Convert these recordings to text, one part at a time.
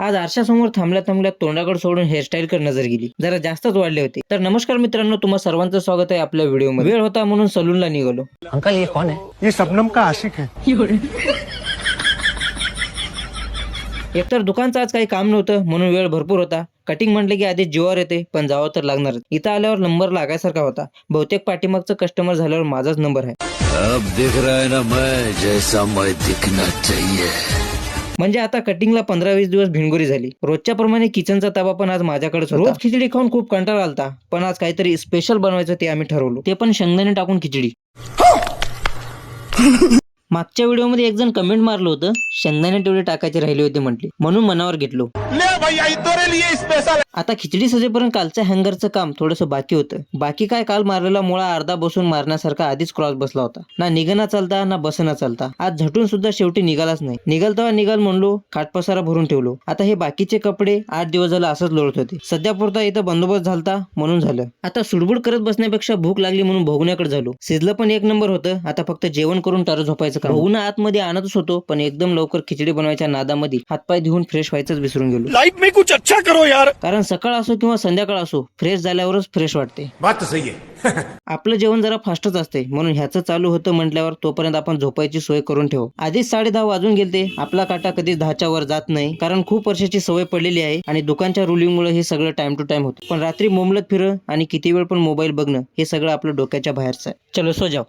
आज आरशासमोर थांबल्या थांबल्या तोंडाकडे सोडून हेअरस्टाईल कर नजर गेली, जरा जास्तच वाढले होते. तर नमस्कार मित्रांनो, तुम्हा सर्वांचं स्वागत आहे आपल्या व्हिडिओमध्ये. वेळ होता म्हणून सलूनला निघालो. अंकल ये कौन है? ये शबनम का आशिक है. एकतर दुकानचं आज काही काम नव्हतं म्हणून वेळ भरपूर होता. कटिंग म्हटलं की आधी जीवावर येते, पण जावं तर लागणारच. इथं आल्यावर नंबर लागायसारखा होता. बहुतेक पाठीमागचं कस्टमर झाल्यावर माझाच नंबर आहे. अब दिख रहा है ना मैं जैसा मैं दिखना चाहिए. म्हणजे आता कटिंगला 15-20 दिवस भिंगोरी झाली. रोजच्या प्रमाणे किचनचा ताबा पण आज माझ्याकडेच होता. रोज खिचडी खाऊन खूप कंटाळा आलता, पण आज काहीतरी स्पेशल बनवायचं ते आम्ही ठरवलं. ते पण शेंगदाणे टाकून खिचडी. मागच्या व्हिडिओमध्ये एक जण कमेंट मारलं होतं, शेंगदाणे तेवढे टाकायचे राहिले होते म्हटले, म्हणून मनावर घेतलो. आता खिचडी सजेपर्यंत कालच्या हँगरचं काम थोडंसं बाकी होतं. बाकी काय, काल मारलेला मुळा अर्धा बसून मारण्यासारखा आधीच क्रॉस बसला होता. ना निघना चालता ना बसना चालता. आज झटून सुद्धा शेवटी निघालाच नाही. निघाल तेव्हा निघाल म्हणलो, खाटपसारा भरून ठेवलो. आता हे बाकीचे कपडे 8 दिवस झालं असंच लोळत होते. सध्या पुरता इथं बंदोबस्त झालता म्हणून झालं. आता सुडबुड करत बसण्यापेक्षा भूक लागली म्हणून भोगण्याकडे झालो. शिजलं पण एक नंबर होतं. आता फक्त जेवण करून टार झोपायचं काम. भोगणं आतमध्ये आणतच होतो, पण एकदम लवकर खिचडी बनवायच्या नादामध्ये हातपाय धुवून फ्रेश व्हायचंच विसरून गेलो. लाइफ में कुछ अच्छा करो यार. कारण सकाळ असो किंवा संध्याकाळ असो, फ्रेश झाल्यावरच फ्रेश वाटते. बात तो सही है. आपलं जेवण जरा फास्टच असते, म्हणून ह्याचं चालू होतं म्हटल्यावर तोपर्यंत आपण झोपायची सोय करून ठेवू. आधीच 10:30 वाजून गेलते. आपला काटा कधीच 10च्या वर जात नाही, कारण खूप वर्षाची सवय पडलेली आहे आणि दुकानच्या रुलिंगमुळे हे सगळं टाइम टू टाइम होतं. पण रात्री मोमलत फिरणं आणि किती वेळ पण मोबाईल बघणं हे सगळं आपलं डोक्याच्या बाहेरचं आहे. चलो सो जाओ.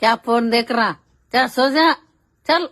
क्या फोन देख रहा? चल सो जा, चल.